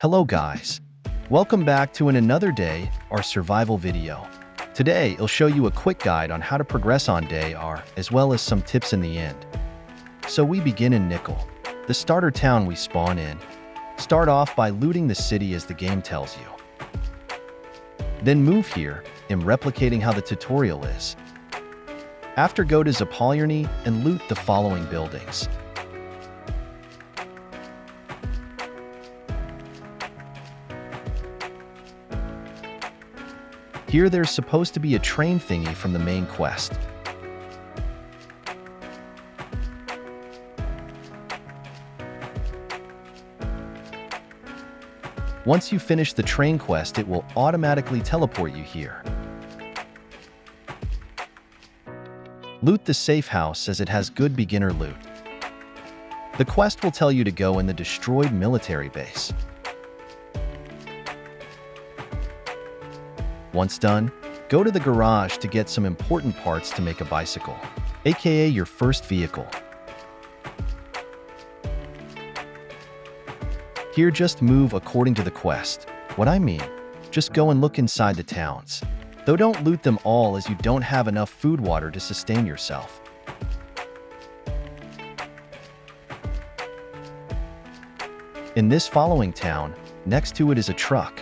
Hello guys, welcome back to another day, our survival video. Today, I'll show you a quick guide on how to progress on day R, as well as some tips in the end. So we begin in Nickel, the starter town we spawn in. Start off by looting the city as the game tells you. Then move here, and replicating how the tutorial is. After go to Zapolyarny and loot the following buildings. Here there's supposed to be a train thingy from the main quest. Once you finish the train quest, it will automatically teleport you here. Loot the safe house as it has good beginner loot. The quest will tell you to go in the destroyed military base. Once done, go to the garage to get some important parts to make a bicycle, aka your first vehicle. Here just move according to the quest. What I mean, just go and look inside the towns. Though don't loot them all as you don't have enough food water to sustain yourself. In this following town, next to it is a truck.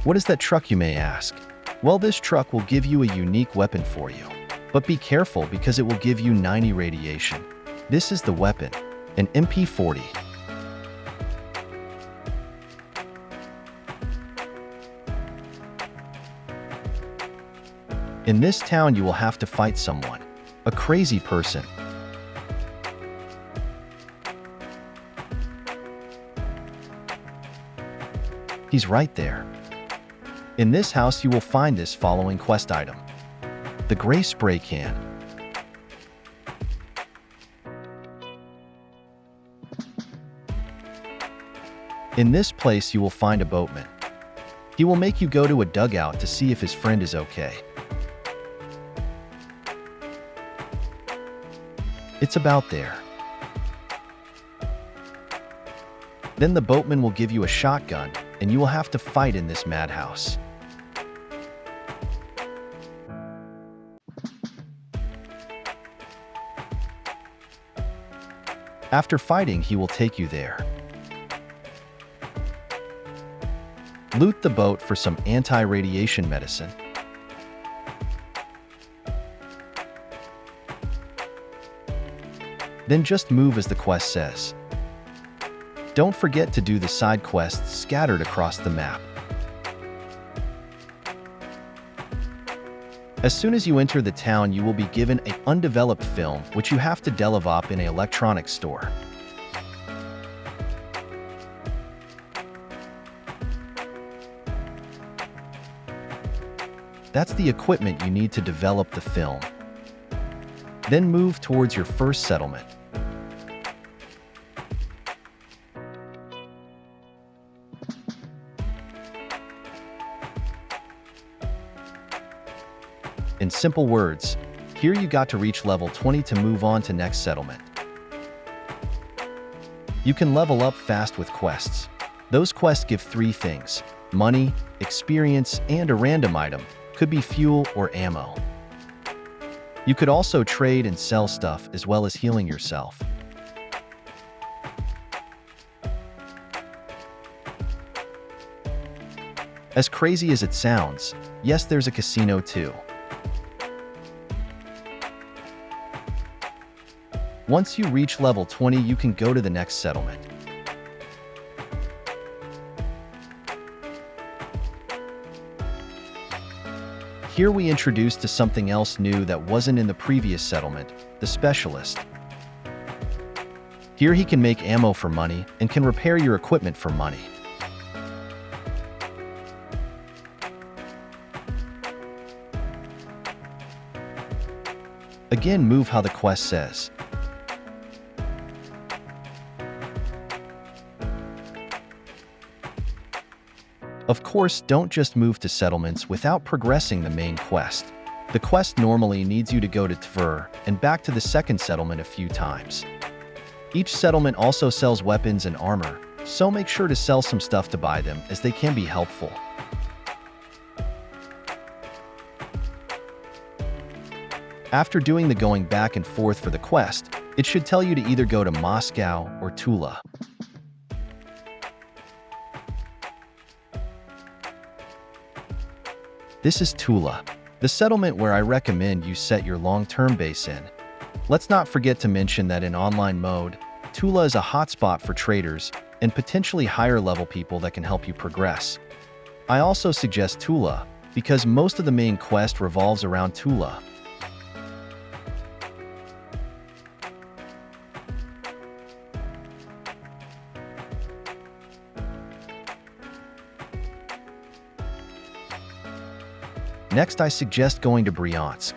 What is that truck, you may ask? Well, this truck will give you a unique weapon for you. But be careful because it will give you 90 radiation. This is the weapon, an MP40. In this town, you will have to fight someone, a crazy person. He's right there. In this house, you will find this following quest item. The gray spray can. In this place, you will find a boatman. He will make you go to a dugout to see if his friend is okay. It's about there. Then the boatman will give you a shotgun, and you will have to fight in this madhouse. After fighting, he will take you there. Loot the boat for some anti-radiation medicine. Then just move as the quest says. Don't forget to do the side quests scattered across the map. As soon as you enter the town, you will be given an undeveloped film, which you have to develop in an electronics store. That's the equipment you need to develop the film. Then move towards your first settlement. In simple words, here you got to reach level 20 to move on to next settlement. You can level up fast with quests. Those quests give 3 things: money, experience, and a random item. Could be fuel or ammo. You could also trade and sell stuff as well as healing yourself. As crazy as it sounds, yes, there's a casino too. Once you reach level 20, you can go to the next settlement. Here we introduced to something else new that wasn't in the previous settlement, the specialist. Here he can make ammo for money and can repair your equipment for money. Again, move how the quest says. Of course, don't just move to settlements without progressing the main quest. The quest normally needs you to go to Tver and back to the second settlement a few times. Each settlement also sells weapons and armor, so make sure to sell some stuff to buy them as they can be helpful. After doing the going back and forth for the quest, it should tell you to either go to Moscow or Tula. This is Tula, the settlement where I recommend you set your long-term base in. Let's not forget to mention that in online mode, Tula is a hotspot for traders and potentially higher-level people that can help you progress. I also suggest Tula because most of the main quest revolves around Tula. Next, I suggest going to Bryansk.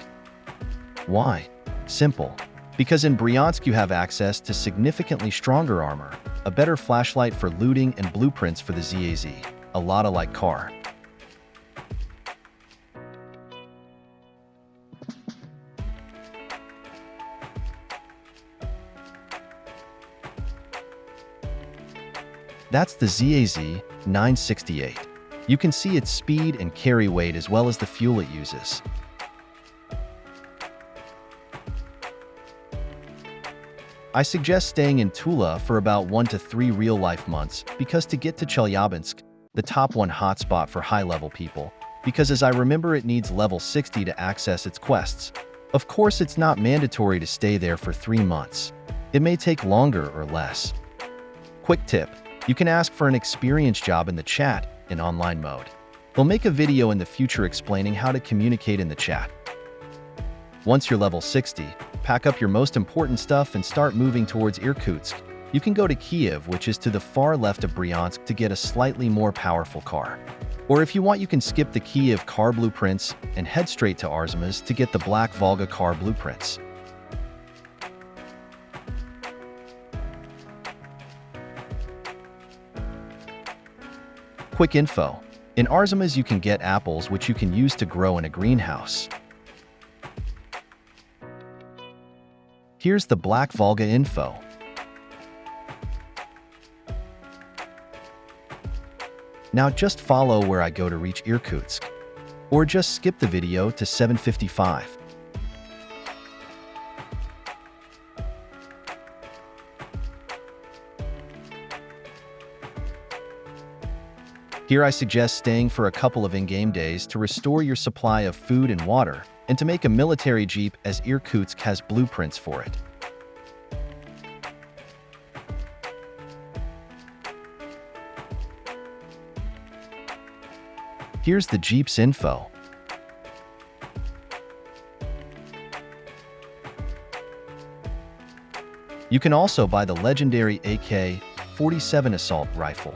Why? Simple. Because in Bryansk you have access to significantly stronger armor, a better flashlight for looting, and blueprints for the ZAZ, a lot like car. That's the ZAZ 968. You can see its speed and carry weight as well as the fuel it uses. I suggest staying in Tula for about 1 to 3 real-life months because to get to Chelyabinsk, the top 1 hotspot for high-level people, because as I remember it needs level 60 to access its quests. Of course, it's not mandatory to stay there for 3 months. It may take longer or less. Quick tip, you can ask for an experience job in the chat in online mode. We'll make a video in the future explaining how to communicate in the chat. Once you're level 60, pack up your most important stuff and start moving towards Irkutsk. You can go to Kiev, which is to the far left of Bryansk, to get a slightly more powerful car. Or if you want, you can skip the Kiev car blueprints and head straight to Arzamaz to get the Black Volga car blueprints. Quick info. In Arzamaz you can get apples which you can use to grow in a greenhouse. Here's the Black Volga info. Now just follow where I go to reach Irkutsk. Or just skip the video to 7:55. Here I suggest staying for a couple of in-game days to restore your supply of food and water, and to make a military jeep as Irkutsk has blueprints for it. Here's the jeep's info. You can also buy the legendary AK-47 assault rifle.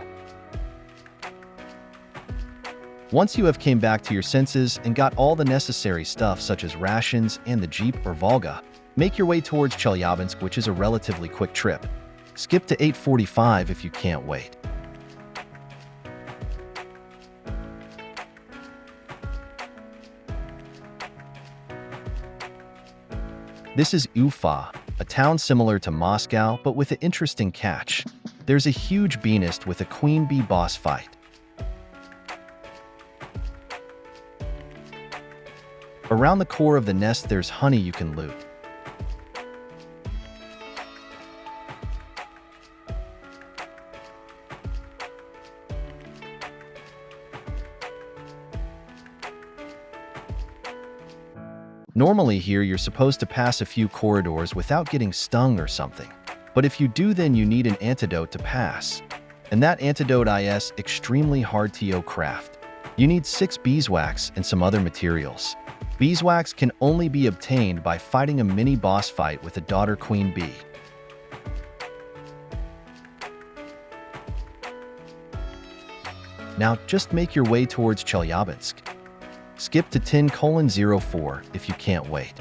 Once you have came back to your senses and got all the necessary stuff such as rations and the Jeep or Volga, make your way towards Chelyabinsk, which is a relatively quick trip. Skip to 8:45 if you can't wait. This is Ufa, a town similar to Moscow but with an interesting catch. There's a huge bee nest with a queen bee boss fight. Around the core of the nest there's honey you can loot. Normally here you're supposed to pass a few corridors without getting stung or something. But if you do, then you need an antidote to pass. And that antidote is extremely hard to craft. You need 6 beeswax and some other materials. Beeswax can only be obtained by fighting a mini boss fight with a daughter queen bee. Now just make your way towards Chelyabinsk. Skip to 10:04 if you can't wait.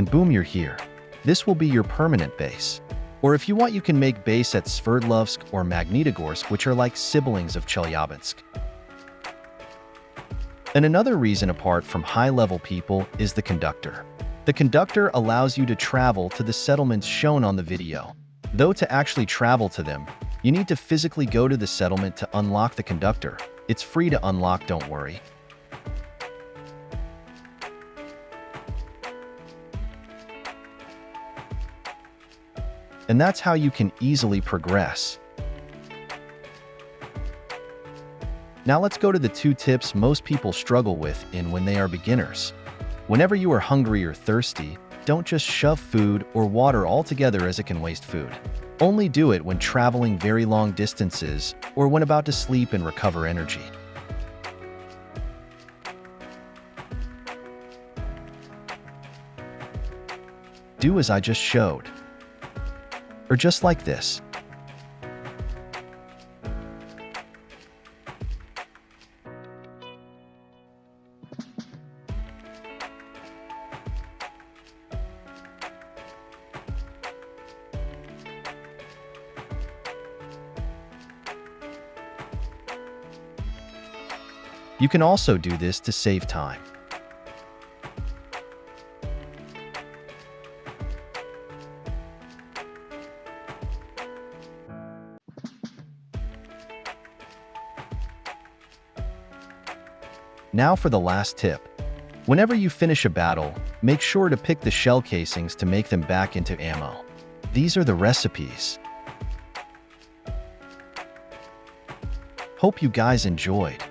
and boom, you're here. This will be your permanent base. Or if you want, you can make base at Sverdlovsk or Magnitogorsk, which are like siblings of Chelyabinsk. And another reason apart from high-level people is the conductor. The conductor allows you to travel to the settlements shown on the video. Though to actually travel to them, you need to physically go to the settlement to unlock the conductor. It's free to unlock, don't worry. And that's how you can easily progress. Now let's go to the 2 tips most people struggle with when they are beginners. Whenever you are hungry or thirsty, don't just shove food or water all together, as it can waste food. Only do it when traveling very long distances or when about to sleep and recover energy. Do as I just showed. Or just like this. You can also do this to save time. Now for the last tip. Whenever you finish a battle, make sure to pick the shell casings to make them back into ammo. These are the recipes. Hope you guys enjoyed.